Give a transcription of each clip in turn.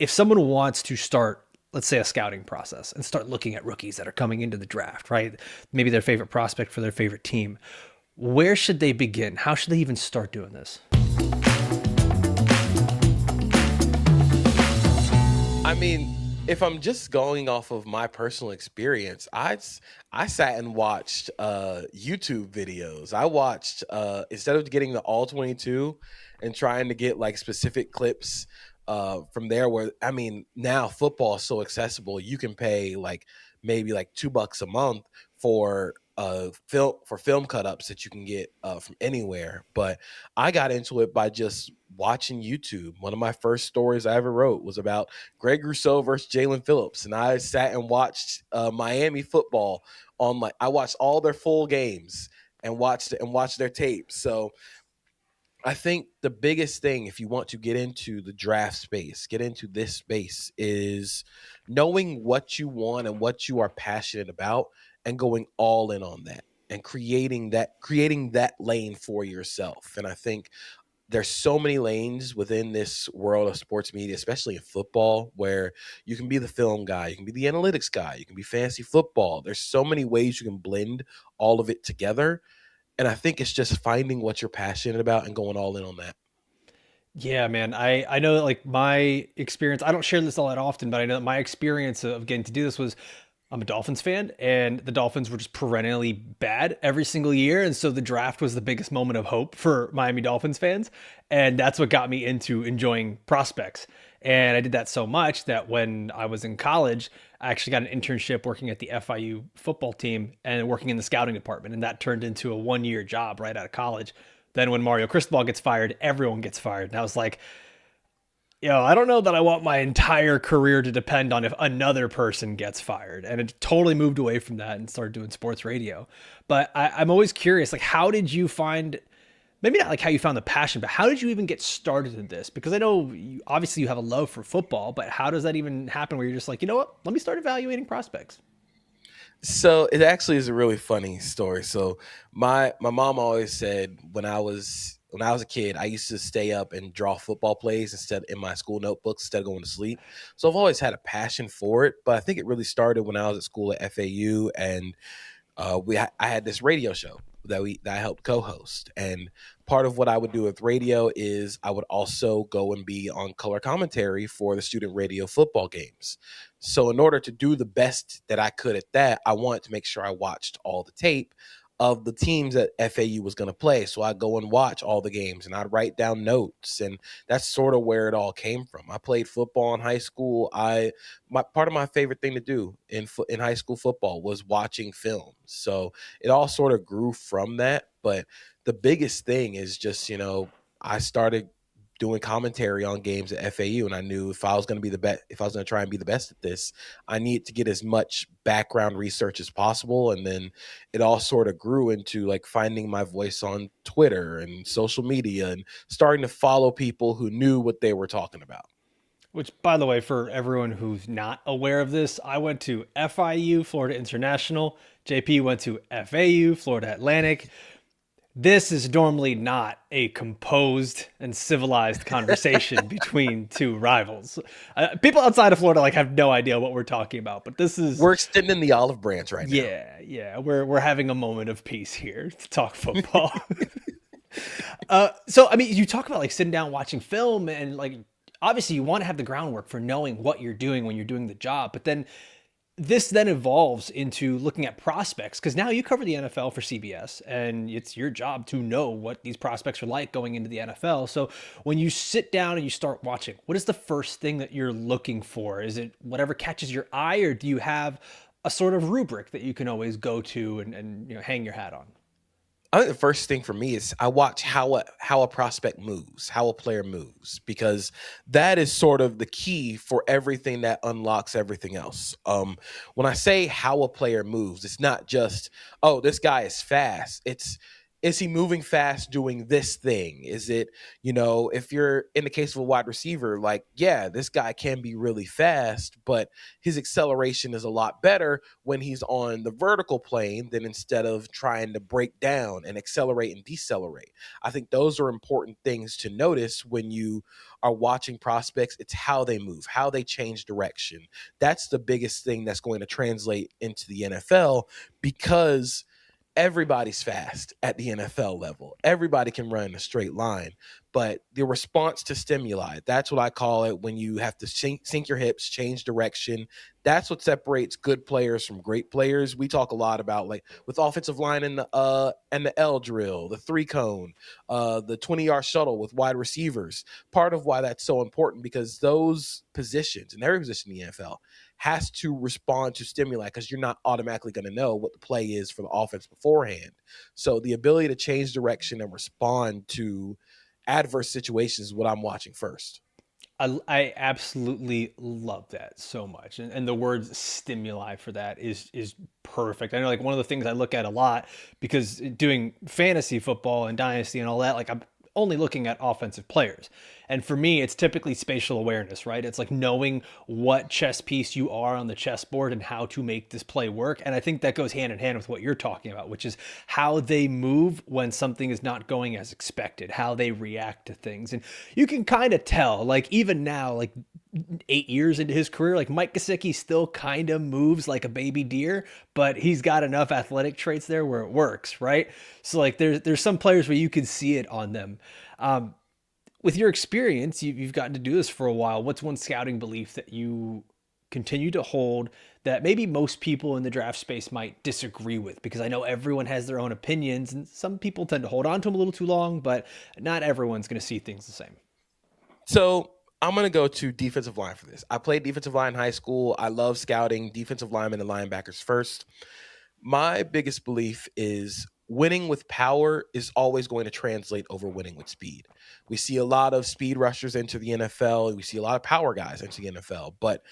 if someone wants to start, let's say, a scouting process and start looking at rookies that are coming into the draft, right? Maybe their favorite prospect for their favorite team. Where should they begin? How should they even start doing this? I mean, if I'm just going off of my personal experience, I sat and watched YouTube videos. I watched instead of getting the all 22 and trying to get like specific clips from there where I mean, now football is so accessible. You can pay like maybe like $2 a month for film cut ups that you can get from anywhere. But I got into it by just watching YouTube. One of my first stories I ever wrote was about Greg Rousseau versus Jalen Phillips, and I sat and watched Miami football on I watched all their full games and watched their tapes. So I think the biggest thing, if you want to get into the draft space, get into this space, is knowing what you want and what you are passionate about and going all in on that and creating that lane for yourself. And I think there's so many lanes within this world of sports media, especially in football, where you can be the film guy, you can be the analytics guy, you can be fantasy football. There's so many ways you can blend all of it together. And I think it's just finding what you're passionate about and going all in on that. Yeah, man. I know that like my experience, I don't share this all that often, but I know that my experience of getting to do this was I'm a Dolphins fan and the Dolphins were just perennially bad every single year. And so the draft was the biggest moment of hope for Miami Dolphins fans. And that's what got me into enjoying prospects. And I did that so much that when I was in college, I actually got an internship working at the FIU football team and working in the scouting department. And that turned into a 1 year job right out of college. Then when Mario Cristobal gets fired, everyone gets fired. And I was like, I don't know that I want my entire career to depend on if another person gets fired. And it totally moved away from that and started doing sports radio. But I'm always curious, like, how did you find, maybe not like how you found the passion, but how did you even get started in this? Because I know obviously you have a love for football, but how does that even happen where you're just like, you know what, let me start evaluating prospects? So it actually is a really funny story. So my mom always said when I was a kid, I used to stay up and draw football plays instead in my school notebooks instead of going to sleep. So I've always had a passion for it, but I think it really started when I was at school at FAU, and I had this radio show that I helped co-host, and part of what I would do with radio is I would also go and be on color commentary for the student radio football games. So in order to do the best that I could at that, I wanted to make sure I watched all the tape of the teams that FAU was going to play. So I'd go and watch all the games and I'd write down notes. And that's sort of where it all came from. I played football in high school. My part of my favorite thing to do in high school football was watching films. So it all sort of grew from that. But the biggest thing is just, I started doing commentary on games at FAU, and I knew if I was going to be the best, if I was going to try and be the best at this, I needed to get as much background research as possible. And then it all sort of grew into like finding my voice on Twitter and social media and starting to follow people who knew what they were talking about. Which, by the way, for everyone who's not aware of this, I went to FIU, Florida International. JP went to FAU, Florida Atlantic. This is normally not a composed and civilized conversation between two rivals. People outside of Florida like have no idea what we're talking about, but this is, We're extending the olive branch right now. yeah, we're having a moment of peace here to talk football. So I mean, you talk about like sitting down watching film and like obviously you want to have the groundwork for knowing what you're doing when you're doing the job, but then this then evolves into looking at prospects because now you cover the NFL for CBS and it's your job to know what these prospects are like going into the NFL. So when you sit down and you start watching, what is the first thing that you're looking for? Is it whatever catches your eye, or do you have a sort of rubric that you can always go to and hang your hat on? I think the first thing for me is I watch how a prospect moves, how a player moves, because that is sort of the key for everything that unlocks everything else. When I say how a player moves, it's not just, oh, this guy is fast. is he moving fast doing this thing? Is it, if you're in the case of a wide receiver, like, yeah, this guy can be really fast, but his acceleration is a lot better when he's on the vertical plane than instead of trying to break down and accelerate and decelerate. I think those are important things to notice when you are watching prospects. It's how they move, how they change direction. That's the biggest thing that's going to translate into the NFL, because everybody's fast at the NFL level. Everybody can run in a straight line, but the response to stimuli, that's what I call it, when you have to sink your hips, change direction. That's what separates good players from great players. We talk a lot about, like, with offensive line and the L drill, the three cone, the 20-yard shuttle with wide receivers. Part of why that's so important, because those positions, and every position in the NFL, has to respond to stimuli, because you're not automatically going to know what the play is for the offense beforehand. So the ability to change direction and respond to adverse situations is what I'm watching first. I absolutely love that so much, and the word stimuli for that is perfect. I know, like, one of the things I look at a lot, because doing fantasy football and Dynasty and all that, like, I'm only looking at offensive players. And for me, it's typically spatial awareness, right? It's like knowing what chess piece you are on the chessboard and how to make this play work. And I think that goes hand in hand with what you're talking about, which is how they move when something is not going as expected, how they react to things. And you can kind of tell, like, even now, like 8 years into his career, like, Mike Gesicki still kind of moves like a baby deer, but he's got enough athletic traits there where it works, right? So, like, there's some players where you can see it on them. Um, with your experience, you've gotten to do this for a while. What's one scouting belief that you continue to hold that maybe most people in the draft space might disagree with? Because I know everyone has their own opinions, and some people tend to hold on to them a little too long, but not everyone's going to see things the same. So I'm going to go to defensive line for this. I played defensive line in high school. I love scouting defensive linemen and linebackers first. My biggest belief is winning with power is always going to translate over winning with speed. We see a lot of speed rushers into the NFL. We see a lot of power guys into the NFL, but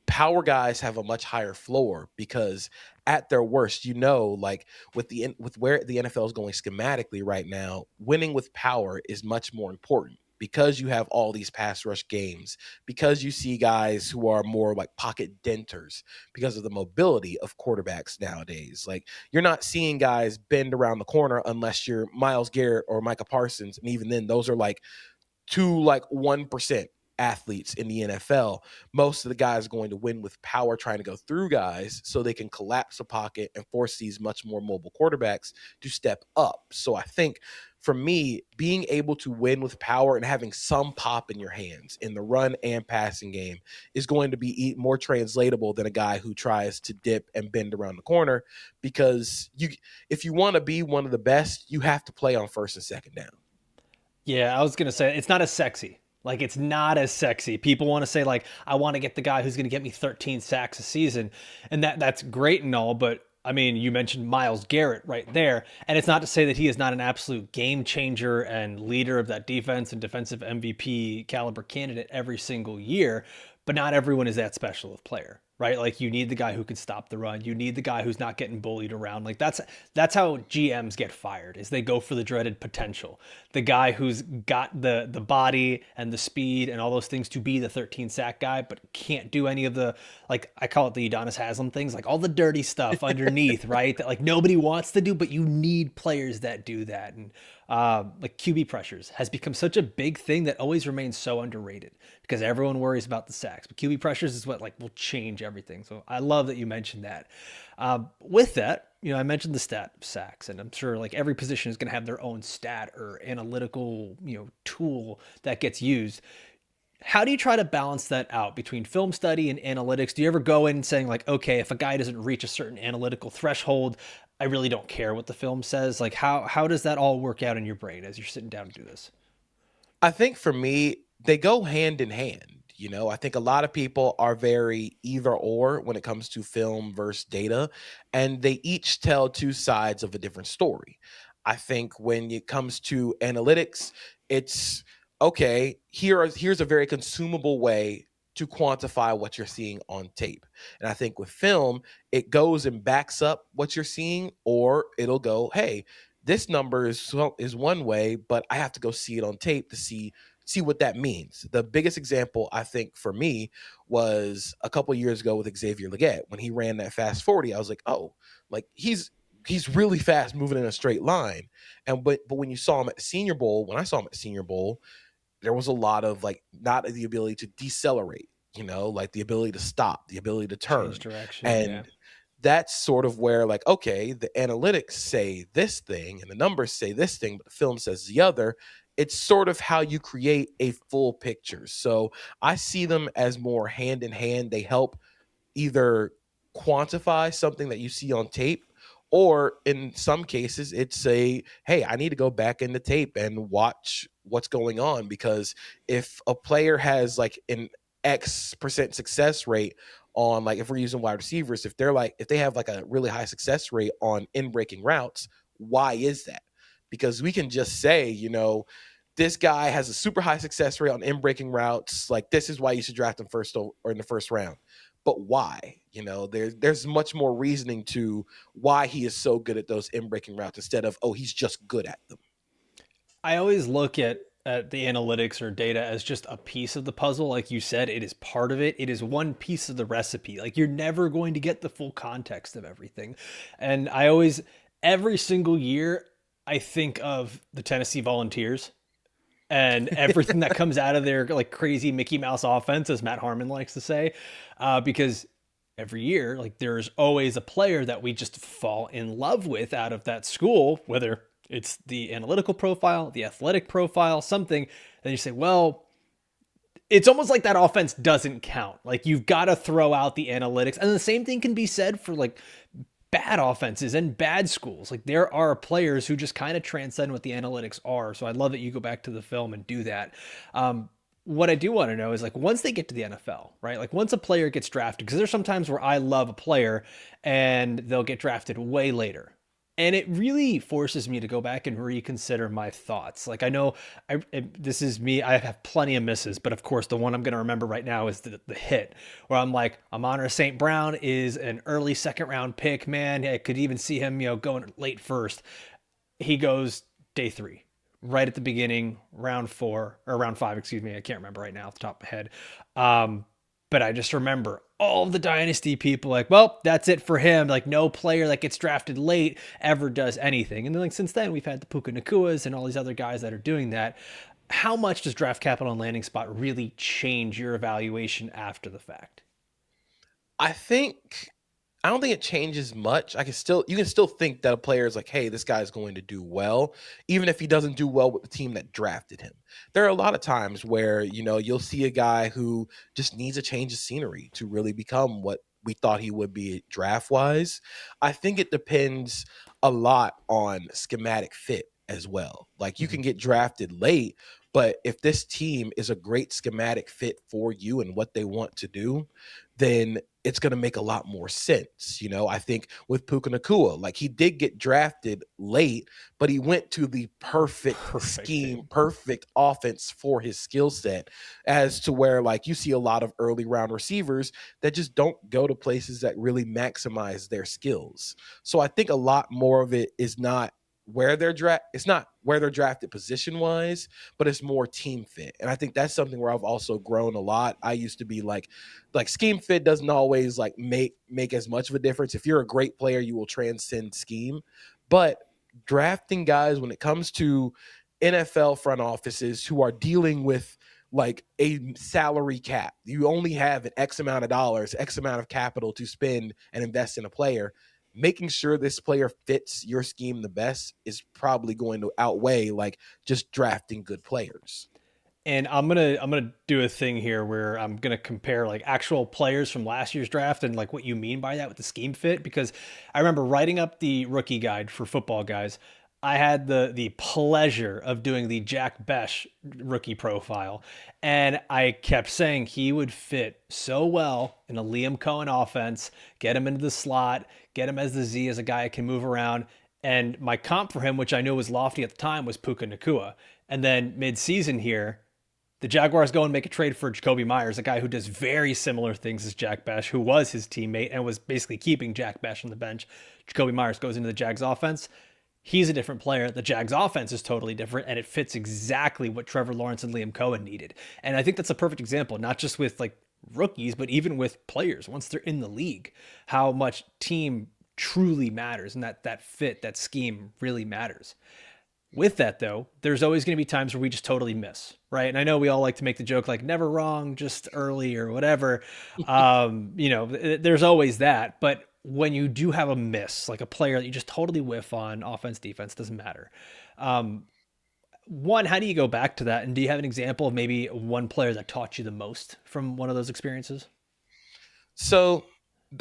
power guys have a much higher floor, because at their worst, like, with where the NFL is going schematically right now, winning with power is much more important, because you have all these pass rush games, because you see guys who are more like pocket denters because of the mobility of quarterbacks nowadays. Like, you're not seeing guys bend around the corner unless you're Myles Garrett or Micah Parsons, and even then those are like two, like, 1% athletes in the NFL. Most of the guys are going to win with power, trying to go through guys so they can collapse the pocket and force these much more mobile quarterbacks to step up. So I think, for me, being able to win with power and having some pop in your hands in the run and passing game is going to be more translatable than a guy who tries to dip and bend around the corner, because if you want to be one of the best, you have to play on first and second down. Yeah, I was gonna say it's not as sexy. Like, it's not as sexy. People want to say, like, I want to get the guy who's going to get me 13 sacks a season, and that's great and all. But I mean, you mentioned Myles Garrett right there, and it's not to say that he is not an absolute game changer and leader of that defense and defensive MVP caliber candidate every single year. But not everyone is that special of player, right? Like, you need the guy who can stop the run. You need the guy who's not getting bullied around. Like, that's how GMs get fired, is they go for the dreaded potential. The guy who's got the body and the speed and all those things to be the 13 sack guy, but can't do any of the, like, I call it the Udonis Haslam things, like all the dirty stuff underneath, right? That, like, nobody wants to do, but you need players that do that. And like, QB pressures has become such a big thing that always remains so underrated, because everyone worries about the sacks, but QB pressures is what, like, will change everything. So I love that you mentioned that. With that, I mentioned the stat of sacks, and I'm sure, like, every position is going to have their own stat or analytical, tool that gets used. How do you try to balance that out between film study and analytics? Do you ever go in saying, like, okay, if a guy doesn't reach a certain analytical threshold, I really don't care what the film says? Like, how does that all work out in your brain as you're sitting down to do this? I think, for me, they go hand in hand. I think a lot of people are very either or when it comes to film versus data, and they each tell two sides of a different story. I think when it comes to analytics, it's okay, here's a very consumable way to quantify what you're seeing on tape. And I think with film, it goes and backs up what you're seeing, or it'll go, hey, this number is one way, but I have to go see it on tape to see what that means. The biggest example I think for me was a couple years ago with Xavier Leggett when he ran that fast 40. I was like, oh, like he's really fast moving in a straight line. And but when you saw him at the Senior Bowl, when I saw him at the Senior Bowl, there was a lot of like not the ability to decelerate, like the ability to stop, the ability to Change turn. direction. Yeah. And that's sort of where, like, okay, the analytics say this thing and the numbers say this thing, but the film says the other. It's sort of how you create a full picture. So I see them as more hand in hand. They help either quantify something that you see on tape, or in some cases it's a, hey, I need to go back in the tape and watch what's going on, because if a player has like an X% success rate on, like, if we're using wide receivers, if they have like a really high success rate on in breaking routes, why is that? Because we can just say, this guy has a super high success rate on in breaking routes, like this is why you should draft him first or in the first round. But why? There's much more reasoning to why he is so good at those in breaking routes instead of, oh, he's just good at them. I always look at the analytics or data as just a piece of the puzzle. Like you said, it is part of it. It is one piece of the recipe. Like you're never going to get the full context of everything. And every single year, I think of the Tennessee Volunteers and everything that comes out of their like crazy Mickey Mouse offense, as Matt Harmon likes to say, because every year, like there's always a player that we just fall in love with out of that school, whether it's the analytical profile, the athletic profile, something. Then you say, well, it's almost like that offense doesn't count. Like you've got to throw out the analytics. And the same thing can be said for like bad offenses and bad schools. Like there are players who just kind of transcend what the analytics are. So I love that you go back to the film and do that. What I do want to know is like once they get to the NFL, right? Like once a player gets drafted, because there's some times where I love a player and they'll get drafted way later. And it really forces me to go back and reconsider my thoughts. Like I know this is me. I have plenty of misses, but of course the one I'm going to remember right now is the hit where I'm like, Amon St. Brown is an early second round pick, man. I could even see him, going late first. He goes day 3, right at the beginning, round 4 or round 5, excuse me. I can't remember right now off the top of my head. But I just remember all of the Dynasty people like, well, that's it for him. Like no player that gets drafted late ever does anything. And then like since then we've had the Puka Nakuas and all these other guys that are doing that. How much does draft capital and landing spot really change your evaluation after the fact? I think I don't think it changes much. You can still think that a player is like, hey, this guy's going to do well, even if he doesn't do well with the team that drafted him. There are a lot of times where, you'll see a guy who just needs a change of scenery to really become what we thought he would be draft wise. I think it depends a lot on schematic fit as well. Like you can get drafted late, but if this team is a great schematic fit for you and what they want to do, then it's going to make a lot more sense. I think with Puka Nakua, like he did get drafted late, but he went to the perfect scheme, perfect offense for his skill set, as to where like you see a lot of early round receivers that just don't go to places that really maximize their skills. So I think a lot more of it is not it's not where they're drafted position wise, but it's more team fit. And I think that's something where I've also grown a lot. I used to be like scheme fit doesn't always like make as much of a difference. If you're a great player, you will transcend scheme. But drafting guys, when it comes to NFL front offices who are dealing with like a salary cap, you only have an X amount of dollars, X amount of capital to spend and invest in a player. Making sure this player fits your scheme the best is probably going to outweigh like just drafting good players. And I'm gonna do a thing here where I'm gonna compare like actual players from last year's draft and like what you mean by that with the scheme fit, because I remember writing up the rookie guide for Football Guys. I had the pleasure of doing the Jack Besh rookie profile, and I kept saying he would fit so well in a Liam Cohen offense. Get him into the slot, get him as the Z, as a guy that can move around. And my comp for him, which I knew was lofty at the time, was Puka Nakua. And then mid-season here, the Jaguars go and make a trade for Jacoby Myers, a guy who does very similar things as Jack Besh, who was his teammate and was basically keeping Jack Besh on the bench. Jacoby Myers goes into the Jags offense. He's a different player. The Jags offense is totally different, and it fits exactly what Trevor Lawrence and Liam Cohen needed. And I think that's a perfect example, not just with like rookies, but even with players once they're in the league, how much team truly matters and that fit, that scheme really matters. With that though, there's always going to be times where we just totally miss, right? And I know we all like to make the joke like never wrong, just early or whatever. There's always that, but when you do have a miss, like a player that you just totally whiff on, offense, defense, doesn't matter. Um, One, how do you go back to that? And do you have an example of maybe one player that taught you the most from one of those experiences? So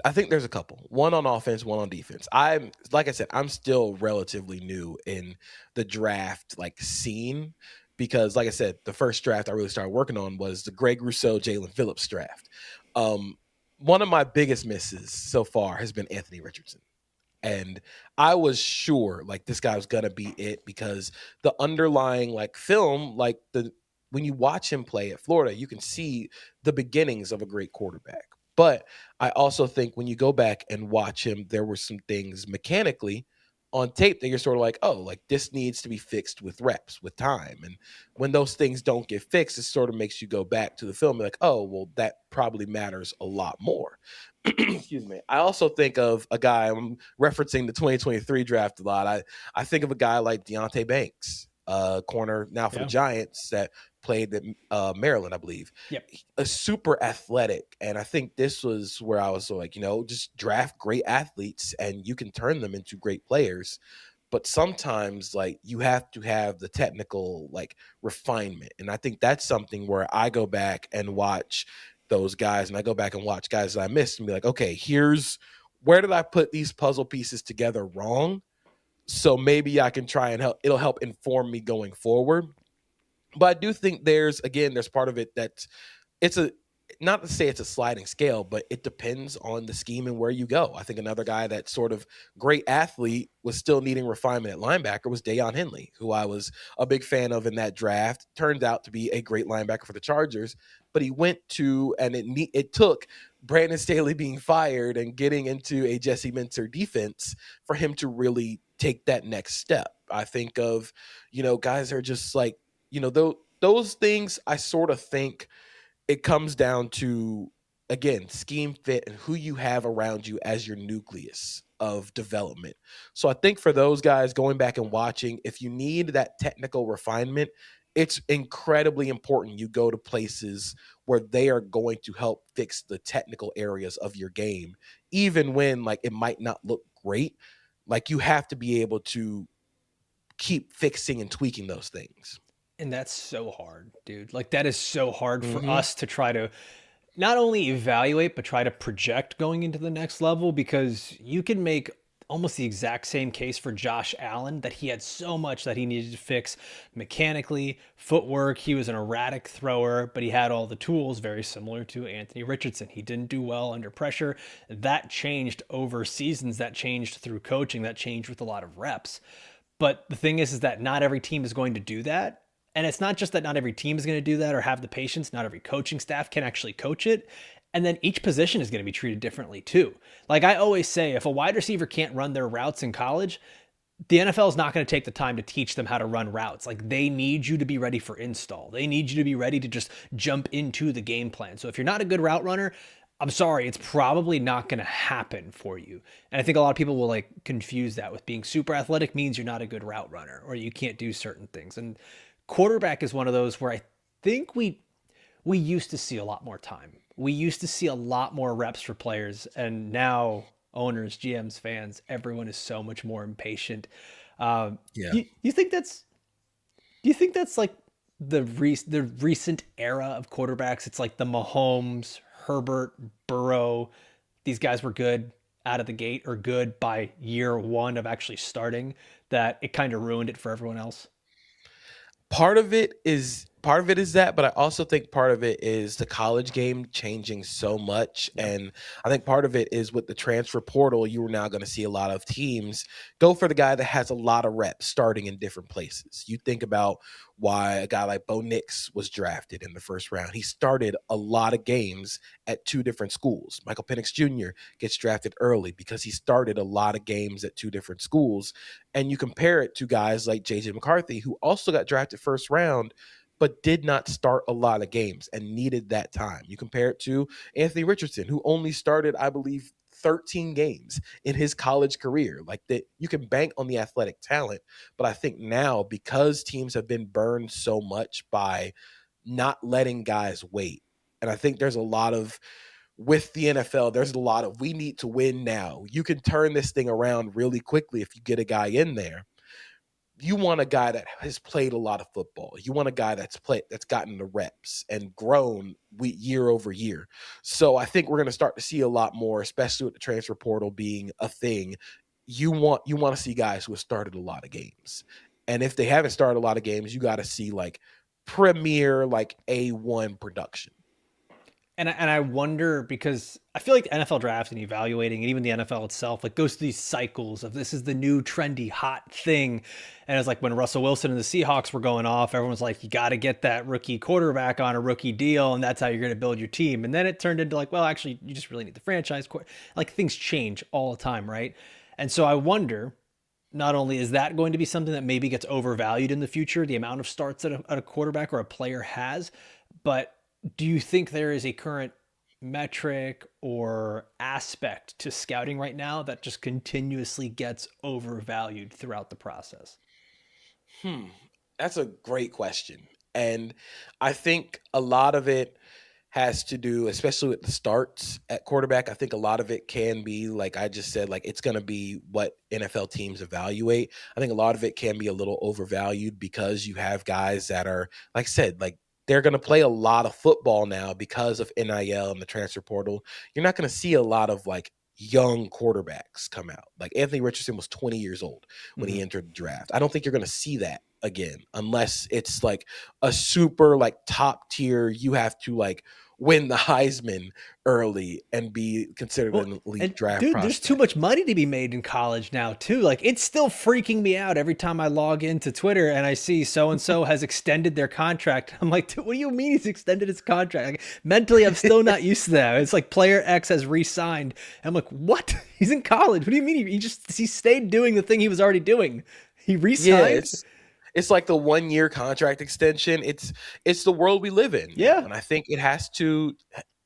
I think there's a couple. One on offense, one on defense. I'm like I said, I'm still relatively new in the draft like scene because like I said, the first draft I really started working on was the Greg Rousseau, Jalen Phillips draft. Um, One of my biggest misses so far has been Anthony Richardson. And I was sure like this guy was gonna be it because the underlying like film, like the when you watch him play at Florida, you can see the beginnings of a great quarterback. But I also think when you go back and watch him, there were some things mechanically on tape that you're sort of like, oh, like this needs to be fixed with reps, with time. And when those things don't get fixed, it sort of makes you go back to the film and be like, oh, well, that probably matters a lot more. Excuse me. I also think of a guy, I'm referencing the 2023 draft a lot. I think of a guy like Deontay Banks, corner now for the Yeah. Giants that played at Maryland, I believe. Yep. A super athletic. And I think this was where I was like, just draft great athletes and you can turn them into great players. But sometimes like you have to have the technical like refinement. And I think that's something where I go back and watch those guys and I go back and watch guys that I missed and be like, okay, here's where did I put these puzzle pieces together wrong? So maybe I can try and it'll help inform me going forward. But I do think there's part of it that it's a not to say it's a sliding scale, but it depends on the scheme and where you go. I think another guy that sort of great athlete was still needing refinement at linebacker was Deion Henley, who I was a big fan of in that draft. Turned out to be a great linebacker for the Chargers, but he went to and it took Brandon Staley being fired and getting into a Jesse Minter defense for him to really take that next step. I think of guys that are just like those things. I sort of think it comes down to again scheme fit and who you have around you as your nucleus of development. So I think for those guys going back and watching, if you need that technical refinement, it's incredibly important you go to places where they are going to help fix the technical areas of your game even when like it might not look great. Like you have to be able to keep fixing and tweaking those things. And that's so hard, dude. Like that is so hard for Mhm. us to try to not only evaluate but try to project going into the next level because you can make almost the exact same case for Josh Allen that he had so much that he needed to fix mechanically, footwork. He was an erratic thrower, but he had all the tools very similar to Anthony Richardson. He didn't do well under pressure. That changed over seasons, that changed through coaching, that changed with a lot of reps. But the thing is that not every team is going to do that. And it's not just that not every team is going to do that or have the patience. Not every coaching staff can actually coach it. And then each position is going to be treated differently too. Like I always say, if a wide receiver can't run their routes in college, the NFL is not going to take the time to teach them how to run routes. Like they need you to be ready for install. They need you to be ready to just jump into the game plan. So if you're not a good route runner, I'm sorry, it's probably not going to happen for you. And I think a lot of people will like confuse that with being super athletic means you're not a good route runner or you can't do certain things. And quarterback is one of those where I think we used to see a lot more time. We used to see a lot more reps for players, and now owners, GMs, fans, everyone is so much more impatient. Um, Yeah. you think that's do you think that's like the recent era of quarterbacks? It's like the Mahomes, Herbert, Burrow. These guys were good out of the gate or good by year one of actually starting. That it kind of ruined it for everyone else. Part of it is part of it is that, but I also think part of it is the college game changing so much. Yep. And I think part of it is with the transfer portal, you are now going to see a lot of teams go for the guy that has a lot of reps starting in different places. You think about why a guy like Bo Nix was drafted in the first round. He started a lot of games at two different schools. Michael Penix Jr. gets drafted early because he started a lot of games at two different schools. And you compare it to guys like JJ McCarthy, who also got drafted first round but did not start a lot of games and needed that time. You compare it to Anthony Richardson, who only started, I believe, 13 games in his college career. Like that, you can bank on the athletic talent, but I think now because teams have been burned so much by not letting guys wait, and I think there's a lot of with the NFL, there's a lot of we need to win now. You can turn this thing around really quickly if you get a guy in there. You want a guy that has played a lot of football. You want a guy that's gotten the reps and grown year over year. So I think we're going to start to see a lot more, especially with the transfer portal being a thing. You want to see guys who have started a lot of games. And if they haven't started a lot of games, you got to see like premier like A1 production. And I wonder because I feel like the NFL draft and evaluating and even the NFL itself like goes through these cycles of this is the new trendy hot thing. And it's like when Russell Wilson and the Seahawks were going off, everyone's like, you got to get that rookie quarterback on a rookie deal, and that's how you're going to build your team. And then it turned into like, well, actually, you just really need the franchise. Like things change all the time, right? And so I wonder, not only is that going to be something that maybe gets overvalued in the future, the amount of starts that a quarterback or a player has, but do you think there is a current metric or aspect to scouting right now that just continuously gets overvalued throughout the process? Hmm. That's a great question. And I think a lot of it has to do, especially with the starts at quarterback. I think a lot of it can be, like I just said, like it's going to be what NFL teams evaluate. I think a lot of it can be a little overvalued because you have guys that are, like I said, like they're going to play a lot of football now because of NIL and the transfer portal. You're not going to see a lot of like young quarterbacks come out. Like Anthony Richardson was 20 years old when he Mm-hmm. entered the draft. I don't think you're going to see that again unless it's like a super like top tier, you have to like win the Heisman early and be considered Well, an elite and draft dude, there's too prospect. much money to be made in college now, too. Like, it's still freaking me out every time I log into Twitter and I see so and so has extended their contract. I'm like, dude, what do you mean he's extended his contract? Like, mentally, I'm still not used to that. It's like player X has re signed. I'm like, what? He's in college. What do you mean? He stayed doing the thing he was already doing. He re Yeah, signed? it's like the 1 year contract extension. It's the world we live in now. Yeah. And I think it has to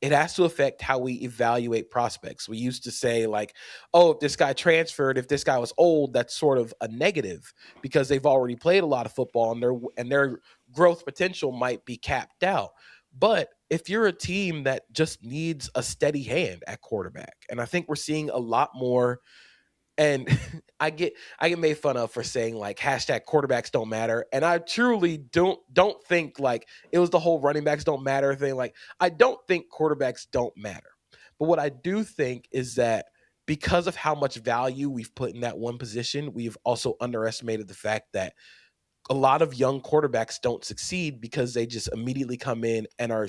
affect how we evaluate prospects. We used to say like, oh, if this guy transferred, if this guy was old, that's sort of a negative because they've already played a lot of football and their growth potential might be capped out. But if you're a team that just needs a steady hand at quarterback, and I think we're seeing a lot more, and I get made fun of for saying like hashtag quarterbacks don't matter, and I truly don't think like it was the whole running backs don't matter thing. Like I don't think quarterbacks don't matter, but what I do think is that because of how much value we've put in that one position, we've also underestimated the fact that a lot of young quarterbacks don't succeed because they just immediately come in and are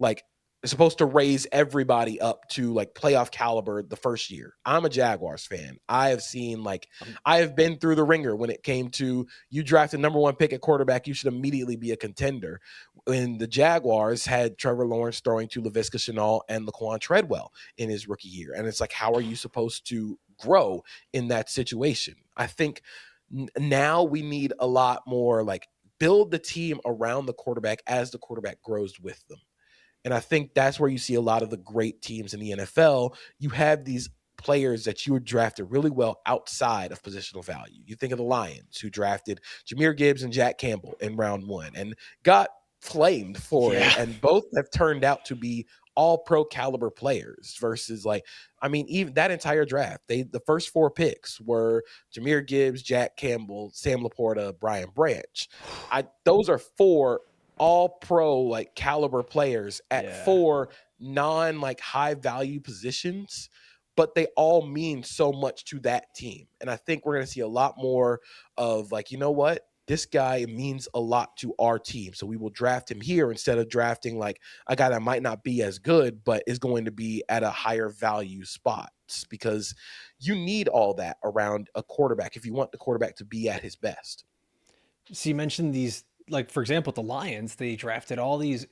like supposed to raise everybody up to like playoff caliber the first year. I'm a Jaguars fan. I have seen like Um, I have been through the ringer when it came to you drafted number one pick at quarterback, you should immediately be a contender. When the Jaguars had Trevor Lawrence throwing to Laviska Shenault and Laquan Treadwell in his rookie year. And it's like, how are you supposed to grow in that situation? I think now we need a lot more like build the team around the quarterback as the quarterback grows with them. And I think that's where you see a lot of the great teams in the NFL. You have these players that you were drafted really well outside of positional value. You think of the Lions, who drafted Jameer Gibbs and Jack Campbell in round one and got flamed for it. yeah. And both have turned out to be all pro caliber players versus like, I mean, even that entire draft, the first four picks were Jameer Gibbs, Jack Campbell, Sam Laporta, Brian Branch. Those are four all pro like caliber players at Yeah. four non like high value positions, but they all mean so much to that team. And I think we're going to see a lot more of like, you know what? this guy means a lot to our team. So we will draft him here instead of drafting like a guy that might not be as good, but is going to be at a higher value spot because you need all that around a quarterback if you want the quarterback to be at his best. So you mentioned these, like for example, the Lions, they drafted all these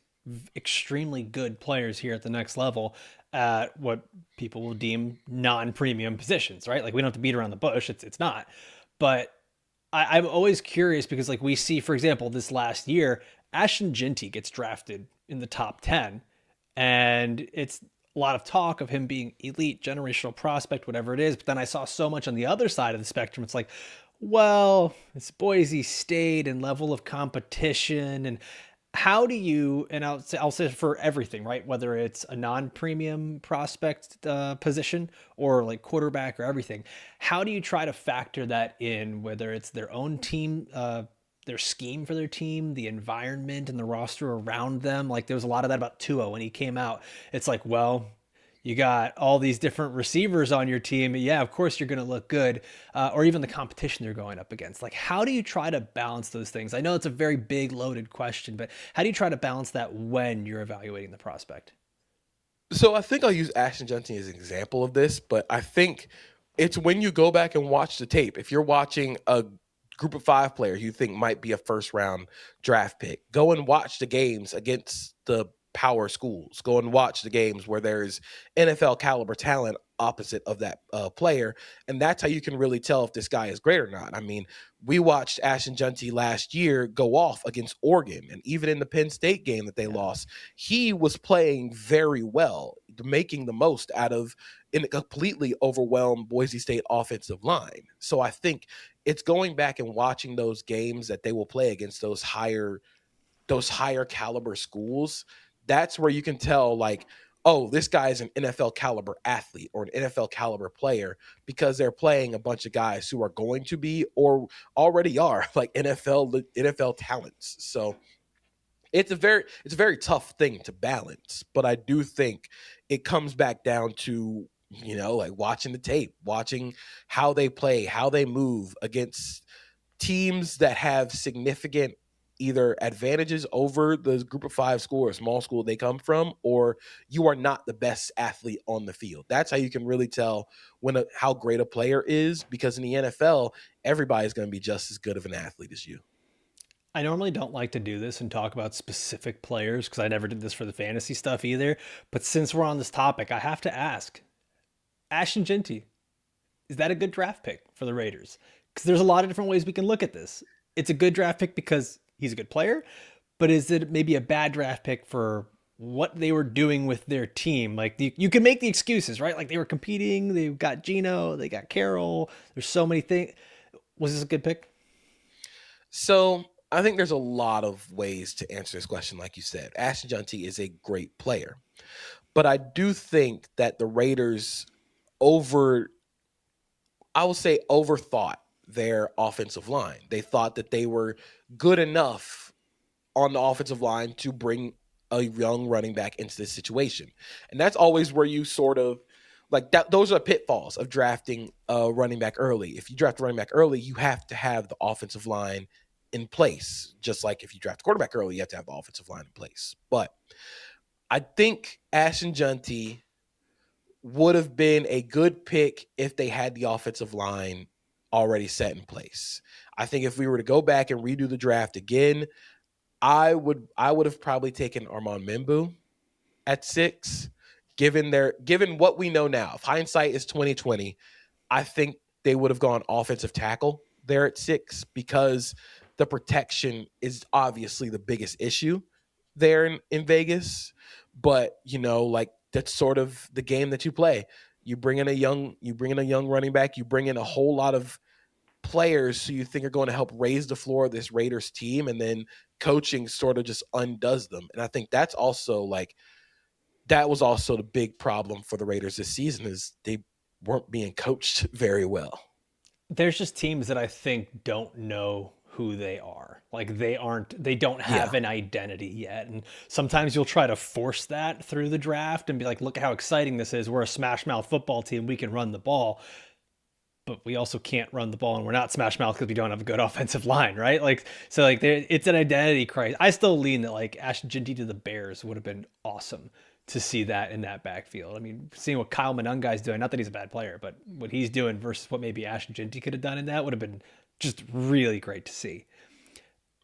extremely good players here at the next level at what people will deem non-premium positions, right? Like we don't have to beat around the bush. It's not. But I'm always curious because like we see, for example, this last year, Ashton Genty gets drafted in the top 10, and it's a lot of talk of him being elite, generational prospect, whatever it is. But then I saw so much on the other side of the spectrum. It's like, well, it's Boise State and level of competition. And how do you, and I'll say for everything, right? Whether it's a non-premium prospect position or like quarterback or everything, how do you try to factor that in, whether it's their own team, their scheme for their team, the environment and the roster around them? Like there was a lot of that about Tua when he came out. It's like, well, you got all these different receivers on your team. Yeah, of course you're going to look good, or even the competition they're going up against. Like, how do you try to balance those things? I know it's a very big, loaded question, but how do you try to balance that when you're evaluating the prospect? So I think I'll use Ashton Johnson as an example of this, but I think it's when you go back and watch the tape. If you're watching a group of five player you think might be a first round draft pick, go and watch the games against the power schools. Go and watch the games where there's NFL caliber talent opposite of that player, and that's how you can really tell if this guy is great or not. I mean, we watched Ashton Junty last year go off against Oregon, and even in the Penn State game that they lost, he was playing very well, making the most out of in a completely overwhelmed Boise State offensive line. So I think it's going back and watching those games that they will play against those higher caliber schools. That's where you can tell like, oh, this guy is an NFL caliber athlete or an NFL caliber player because they're playing a bunch of guys who are going to be or already are like NFL talents. So it's a very tough thing to balance, but I do think it comes back down to like watching the tape, watching how they play, how they move against teams that have significant either advantages over the group of five school or small school they come from, or you are not the best athlete on the field. That's how you can really tell how great a player is, because in the NFL, everybody's going to be just as good of an athlete as you. I normally don't like to do this and talk about specific players because I never did this for the fantasy stuff either. But since we're on this topic, I have to ask Ashton Genty, is that a good draft pick for the Raiders? Because there's a lot of different ways we can look at this. It's a good draft pick because he's a good player, but is it maybe a bad draft pick for what they were doing with their team? Like you can make the excuses, right? Like they were competing, they got Gino, they got Carroll. There's so many things. Was this a good pick? So I think there's a lot of ways to answer this question. Like you said, Ashton Junty is a great player, but I do think that the Raiders over I will say overthought their offensive line. They thought that they were good enough on the offensive line to bring a young running back into this situation. And that's always where you sort of like that. Those are pitfalls of drafting a running back early. If you draft a running back early, you have to have the offensive line in place. Just like if you draft a quarterback early, you have to have the offensive line in place. But I think Ashton Junty would have been a good pick if they had the offensive line already set in place. I think if we were to go back and redo the draft again, I would have probably taken Armand Membu at 6, given what we know now. If hindsight is 2020, I think they would have gone offensive tackle there at 6 because the protection is obviously the biggest issue there in Vegas. But like that's sort of the game that you play. You bring in a young running back, you bring in a whole lot of players who you think are going to help raise the floor of this Raiders team, and then coaching sort of just undoes them. And I think that was also the big problem for the Raiders this season is they weren't being coached very well. There's just teams that I think don't know who they are. Like they don't Yeah. have an identity yet. And sometimes you'll try to force that through the draft and be like, look how exciting this is. We're a smash mouth football team. We can run the ball. but we also can't run the ball, and we're not smash mouth because we don't have a good offensive line, right? Like, so like it's an identity crisis. I still lean that like Ashton Jinty to the Bears would have been awesome to see that in that backfield. I mean, seeing what Kyle Monungai's doing, not that he's a bad player, but what he's doing versus what maybe Ashton Jinty could have done in that would have been just really great to see.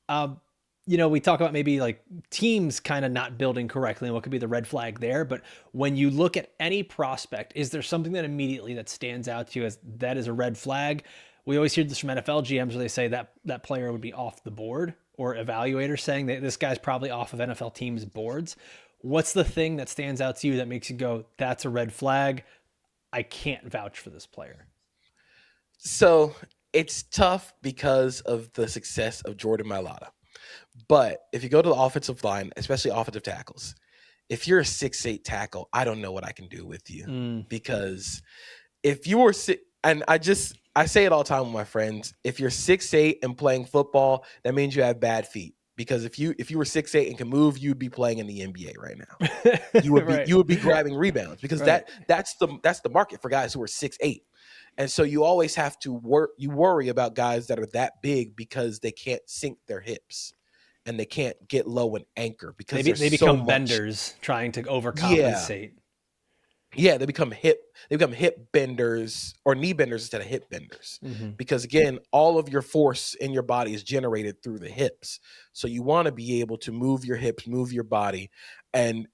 Um, we talk about maybe like teams kind of not building correctly and what could be the red flag there. But when you look at any prospect, is there something that immediately that stands out to you as that is a red flag? We always hear this from NFL GMs where they say that that player would be off the board, or evaluators saying that this guy's probably off of NFL teams' boards. What's the thing that stands out to you that makes you go, that's a red flag? I can't vouch for this player. So it's tough because of the success of Jordan Mailata. But if you go to the offensive line, especially offensive tackles, if you're a 6'8" tackle, I don't know what I can do with you. Mm. Because if you were and I say it all the time with my friends, if you're 6'8" and playing football, that means you have bad feet. Because if you were 6'8" and can move, you'd be playing in the NBA right now. Right. You would be grabbing rebounds, because Right. that's the market for guys who are 6'8". And so you always have to worry about guys that are that big, because they can't sink their hips and they can't get low and anchor, because They there's so become much. benders trying to Yeah. overcompensate. Yeah, they become hip benders, or knee benders instead of hip benders. Mm-hmm. Because again, all of your force in your body is generated through the hips. So you want to be able to move your hips, move your body. And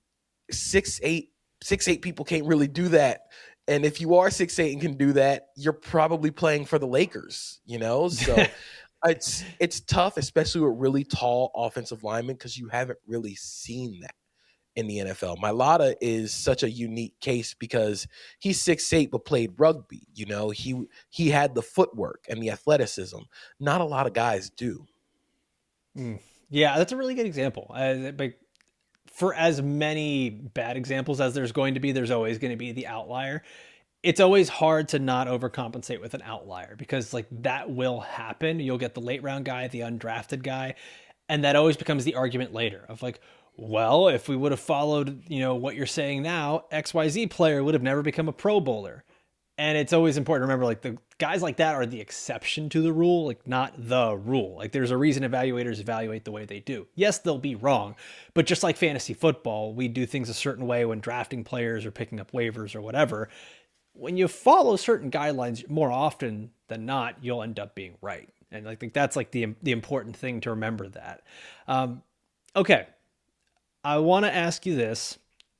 6'8" people can't really do that. And if you are 6'8" and can do that, you're probably playing for the Lakers, So it's tough, especially with really tall offensive linemen, because you haven't really seen that in the NFL. Mailata is such a unique case because he's 6'8" but played rugby. He had the footwork and the athleticism. Not a lot of guys do. Yeah, that's a really good example. But for as many bad examples as there's going to be, there's always going to be the outlier. It's always hard to not overcompensate with an outlier, because like that will happen. You'll get the late round guy, the undrafted guy, and that always becomes the argument later of like, well, if we would have followed, what you're saying now, XYZ player would have never become a Pro Bowler. And it's always important to remember, like, the guys like that are the exception to the rule, like, not the rule. Like, there's a reason evaluators evaluate the way they do. Yes, they'll be wrong, but just like fantasy football, we do things a certain way when drafting players or picking up waivers or whatever. When you follow certain guidelines, more often than not, you'll end up being right. And I think that's like the important thing to remember that. Okay, I want to ask you this.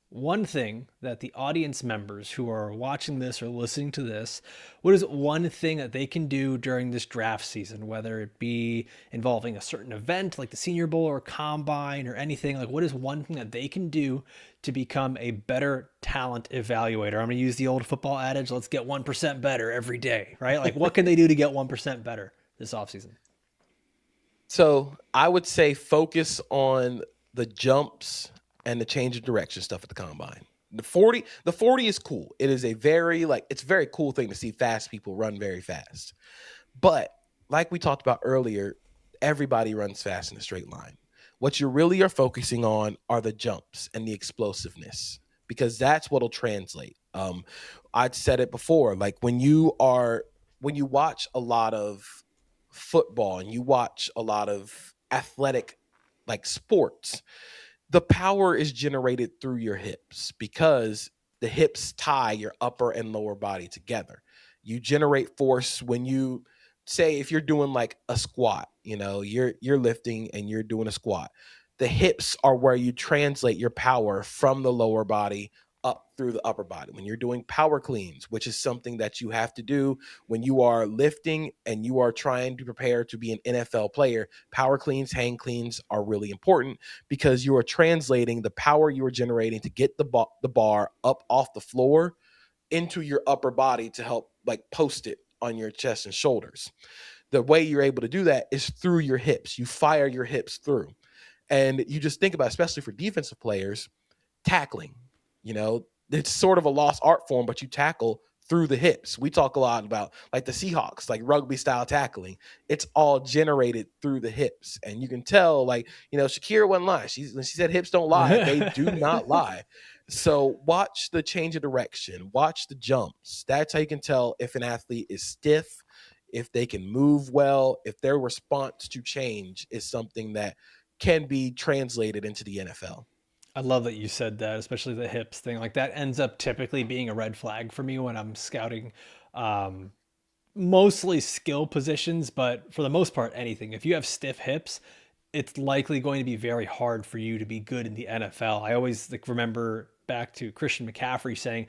One thing that the audience members who are watching this or listening to this, what is one thing that they can do during this draft season, whether it be involving a certain event like the Senior Bowl or Combine or anything? Like, what is one thing that they can do to become a better talent evaluator? I'm going to use the old football adage, let's get 1% better every day, right? Like, what can they do to get 1% better this offseason? So I would say focus on the jumps and the change of direction stuff at the combine. The 40 is cool. It is it's a very cool thing to see fast people run very fast. But like we talked about earlier, everybody runs fast in a straight line. What you really are focusing on are the jumps and the explosiveness, because that's what'll translate. I'd said it before, like when you watch a lot of football and you watch a lot of athletic like sports, the power is generated through your hips, because the hips tie your upper and lower body together. You generate force when you say, if you're doing like a squat, you're lifting and you're doing a squat. The hips are where you translate your power from the lower body up through the upper body. When you're doing power cleans, which is something that you have to do when you are lifting and you are trying to prepare to be an NFL player, power cleans, hang cleans are really important, because you are translating the power you are generating to get the bar up off the floor into your upper body to help like post it on your chest and shoulders. The way you're able to do that is through your hips. You fire your hips through. And you just think about, especially for defensive players, tackling. It's sort of a lost art form, but you tackle through the hips. We talk a lot about like the Seahawks, like rugby style tackling. It's all generated through the hips. And you can tell, like, Shakira wasn't lying. When she said hips don't lie, they do not lie. So watch the change of direction, watch the jumps. That's how you can tell if an athlete is stiff, if they can move well, if their response to change is something that can be translated into the NFL. I love that you said that, especially the hips thing. Like that ends up typically being a red flag for me when I'm scouting. Um, Mostly skill positions, but for the most part, anything. If you have stiff hips, it's likely going to be very hard for you to be good in the NFL. I always like remember back to Christian McCaffrey saying,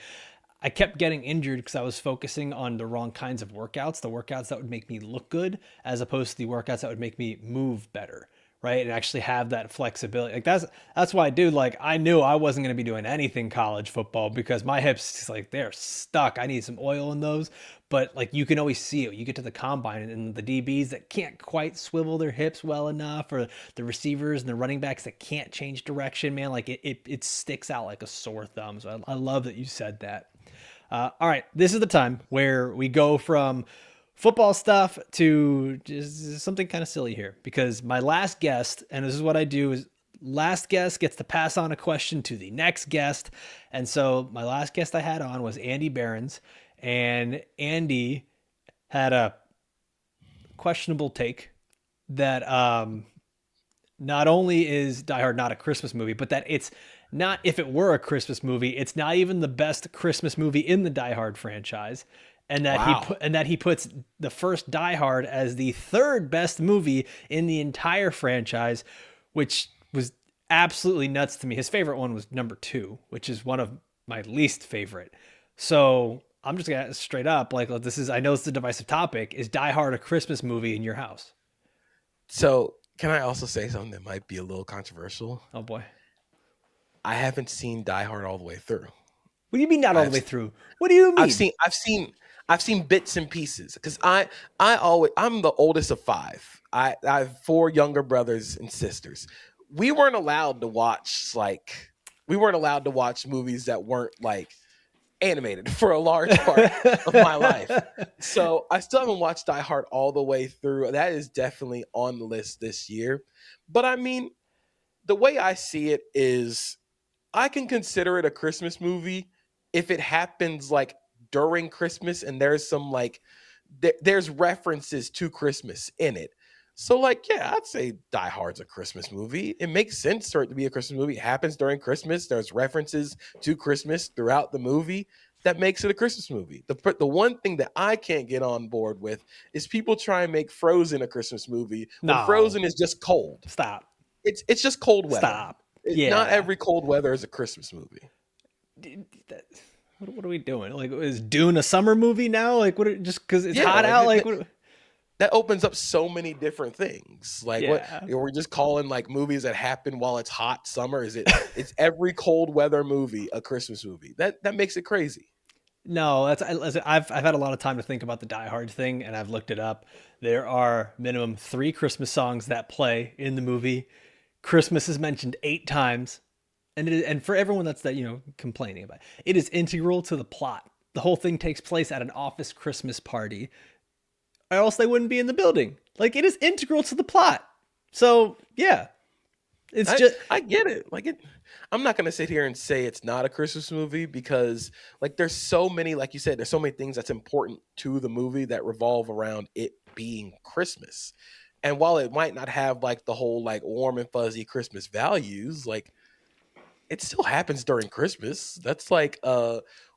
I kept getting injured because I was focusing on the wrong kinds of workouts, the workouts that would make me look good, as opposed to the workouts that would make me move better, right? And actually have that flexibility. Like that's why, dude. Like I knew I wasn't going to be doing anything college football because my hips, just like they're stuck. I need some oil in those. But like you can always see it. You get to the combine and the DBs that can't quite swivel their hips well enough, or the receivers and the running backs that can't change direction, man. Like it sticks out like a sore thumb. So I love that you said that. All right, this is the time where we go from football stuff to just something kind of silly here because my last guest, and this is what I do, is last guest gets to pass on a question to the next guest. And so my last guest I had on was Andy Behrens, and Andy had a questionable take that not only is Die Hard not a Christmas movie, but that it's not, if it were a Christmas movie, it's not even the best Christmas movie in the Die Hard franchise. And that Wow. he puts the first Die Hard as the third best movie in the entire franchise, which was absolutely nuts to me. His favorite one was number 2, which is one of my least favorite. So I'm just gonna straight up like this is, I know it's a divisive topic. Is Die Hard a Christmas movie in your house? So can I also say something that might be a little controversial? Oh boy. I haven't seen Die Hard all the way through. What do you mean not all the I've way through? What do you I've mean? seen I've seen I've seen bits and pieces because I'm the oldest of 5. I have 4 younger brothers and sisters. We weren't allowed to watch we weren't allowed to watch movies that weren't like animated for a large part of my life. So I still haven't watched Die Hard all the way through. That is definitely on the list this year. But I mean, the way I see it is I can consider it a Christmas movie if it happens like during Christmas and there's some like there's references to Christmas in it. So like yeah, I'd say Die Hard's a Christmas movie. It makes sense for it to be a Christmas movie. It happens during Christmas. There's references to Christmas throughout the movie. That makes it a Christmas movie. The one thing that I can't get on board with is people try and make Frozen a Christmas movie when No. Frozen is just cold. Stop. It's just cold weather. Stop. Not Yeah. every cold weather is a Christmas movie. What are we doing? Like, is Dune a summer movie now? Like, what? Just because it's Yeah, hot like out? Like, what? that opens up so many different things. Like what Yeah. we're just calling like movies that happen while it's hot summer. Is it? It's every cold weather movie a Christmas movie. That makes it crazy. No, listen, I've had a lot of time to think about the Die Hard thing, and I've looked it up. There are minimum 3 Christmas songs that play in the movie. Christmas is mentioned 8 times, and for everyone that's complaining about it is integral to the plot. The whole thing takes place at an office Christmas party, or else they wouldn't be in the building. Like it is integral to the plot. So yeah, it's I just I get it. Like it. I'm not gonna sit here and say it's not a Christmas movie because like there's so many, like you said, there's so many things that's important to the movie that revolve around it being Christmas. And while it might not have like the whole like warm and fuzzy Christmas values, like it still happens during Christmas. That's like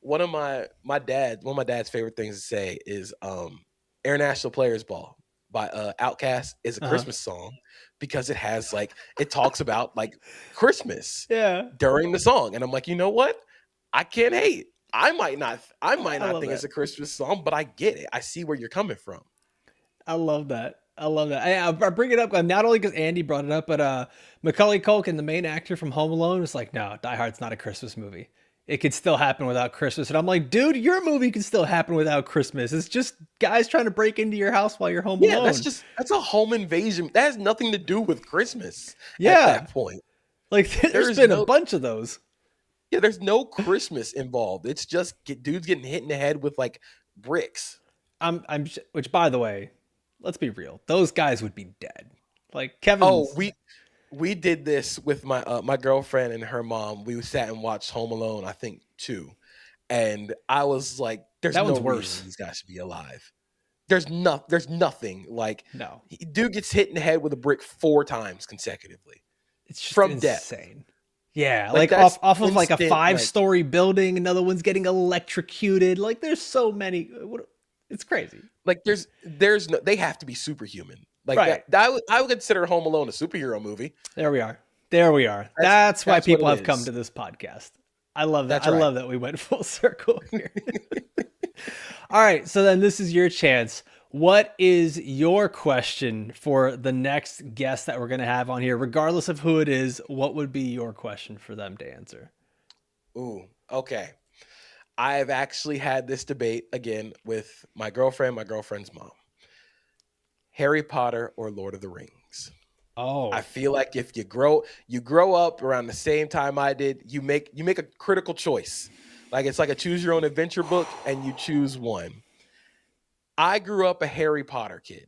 one of my dad's favorite things to say is International Players Ball by Outkast is a uh Christmas song because it has like it talks about like Christmas yeah. during the song. And I'm like, you know what? I can't hate. I might I not love think it's that. a Christmas song, but I get it. I see where you're coming from. I love that. I love that. I bring it up not only because Andy brought it up, but Macaulay Culkin, the main actor from Home Alone, was like, "No, Die Hard's not a Christmas movie. It could still happen without Christmas." And I'm like, "Dude, your movie can still happen without Christmas. It's just guys trying to break into your house while you're home Yeah, alone." that's a home invasion. That has nothing to do with Christmas at Yeah, that point. like There there's is been a no bunch of those. Yeah, there's no Christmas involved. It's just dudes getting hit in the head with like bricks. Which by the way, let's be real, those guys would be dead. Like Oh, Kevin's. we did this with my girlfriend and her mom. We sat and watched Home Alone, I think 2, and I was like, "There's That no one's reason worse. these guys should be alive. There's nothing like No, dude gets hit in the head with a brick 4 times consecutively it's just from death. insane. Yeah, Like like that's off of like a instant. Like five-story building, another one's getting electrocuted. Like there's so many. It's crazy. there's no. They have to be superhuman. Like Right. that. I would consider Home Alone a superhero movie. There we are. There we are. That's That's why that's what people it have come is. to this podcast. I love that. That's I right. love that we went full circle here. All right, so then this is your chance. What is your question for the next guest that we're going to have on here? Regardless of who it is, what would be your question for them to answer? Ooh. Okay. I have actually had this debate again with my girlfriend's mom. Harry Potter or Lord of the Rings. I Oh, feel like if you grow up around the same time I did, you make a critical choice. Like it's like a choose your own adventure book and you choose one. I grew up a Harry Potter kid.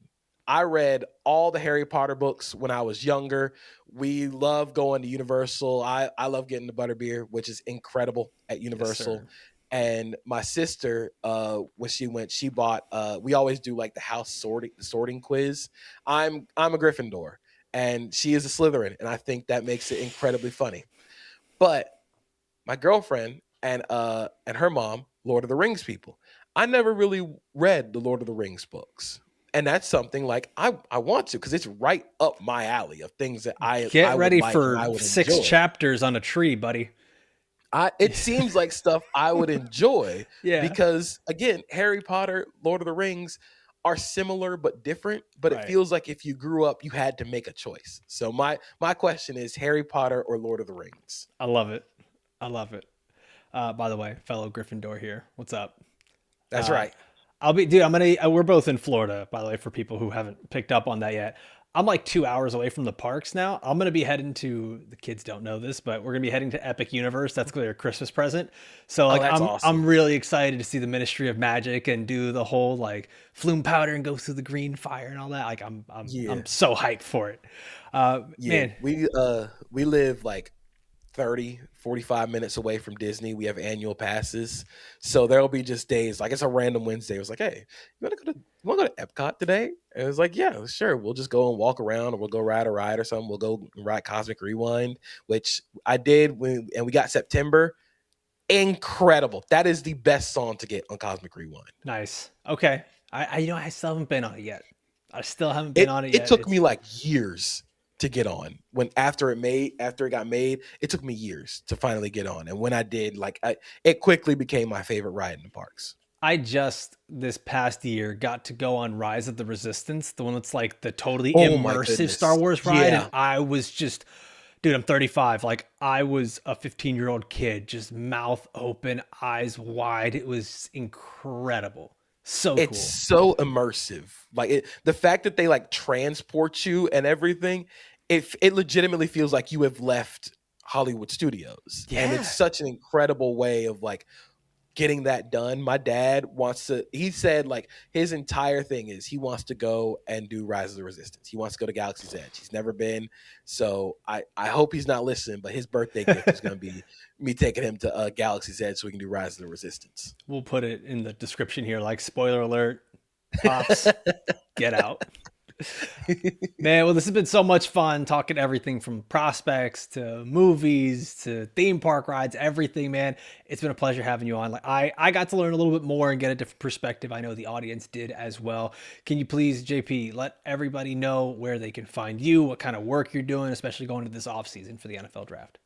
I read all the Harry Potter books when I was younger. We love going to Universal. I love getting the butterbeer, which is incredible at yes, Universal. sir. And my sister, when she went, she bought. We always do like the sorting quiz. I'm a Gryffindor, and she is a Slytherin, and I think that makes it incredibly funny. But my girlfriend and her mom, Lord of the Rings people. I never really read the Lord of the Rings books. And that's something like I want to because it's right up my alley of things that I Get would ready like and for I would six enjoy. chapters on a tree, buddy. It seems like stuff I would enjoy Yeah, because again, Harry Potter, Lord of the Rings are similar but different, but it right. feels like if you grew up you had to make a choice. So my question is Harry Potter or Lord of the Rings? I love it. I love it. By the way, fellow Gryffindor here. What's up? That's Uh, right. I'll be, dude. I'm gonna. We're both in Florida, by the way, for people who haven't picked up on that yet. I'm like 2 hours away from the parks now. I'm gonna be heading to. The kids don't know this, but we're gonna be heading to Epic Universe. That's their Christmas present. So Oh, like, that's I'm awesome. really excited to see the Ministry of Magic and do the whole like flume powder and go through the green fire and all that. Like, I'm Yeah. so hyped for it. Yeah, Man, we live like 30, 45 minutes away from Disney. We have annual passes. So there'll be just days like it's a random Wednesday. It was like, hey, you wanna go to Epcot today? And it was like, yeah, sure. We'll just go and walk around or we'll go ride a ride or something. We'll go ride Cosmic Rewind, which I did and we got September. Incredible. That is the best song to get on Cosmic Rewind. nice. Okay. I still haven't been on it yet. I still haven't been It on it it yet. took me It's like years to get on. When after it got made, it took me years to finally get on. And when I did, it quickly became my favorite ride in the parks. I just this past year got to go on Rise of the Resistance, the one that's like the totally Oh my immersive Star goodness. Wars ride. And Yeah. I was just, dude, I'm 35. Like, I was a 15-year-old kid, just mouth open, eyes wide. It was incredible. So It's cool. so immersive. The fact that they like transport you and everything, it legitimately feels like you have left Hollywood studios. And it's Yeah. such an incredible way of like getting that done. My dad wants to, he said like his entire thing is he wants to go and do Rise of the Resistance. He wants to go to Galaxy's Edge. He's never been. So I hope he's not listening, but his birthday gift is going to be me taking him to Galaxy's Edge so we can do Rise of the Resistance. We'll put it in the description here, like spoiler alert, pops, get out. Man, well, this has been so much fun talking everything from prospects to movies to theme park rides, everything, man. It's been a pleasure having you on. Like, I got to learn a little bit more and get a different perspective. I know the audience did as well. Can you please, JP, let everybody know where they can find you, what kind of work you're doing, especially going into this off season for the NFL draft?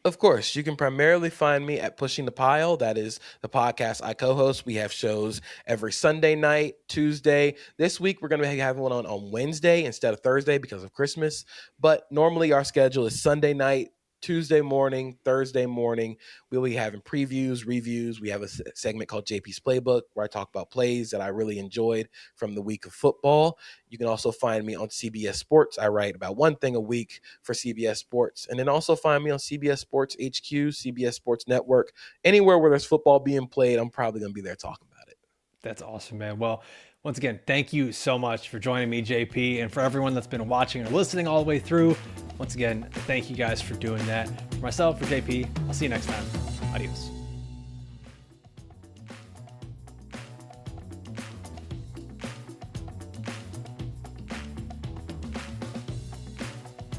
Of course, you can primarily find me at Pushing the Pile. That is the podcast I co-host. We have shows every Sunday night, Tuesday. This week we're going to be having one on Wednesday instead of Thursday because of Christmas. But normally our schedule is Sunday night, Tuesday morning, Thursday morning. We'll be having previews, reviews. We have a segment called JP's Playbook where I talk about plays that I really enjoyed from the week of football. You can also find me on CBS Sports. I write about one thing a week for CBS Sports. And then also find me on CBS Sports HQ, CBS Sports Network. Anywhere where there's football being played, I'm probably going to be there talking about it. That's awesome, man. Well, once again, thank you so much for joining me, JP, and for everyone that's been watching or listening all the way through. Once again, thank you guys for doing that. For myself, for JP, I'll see you next time. Adios.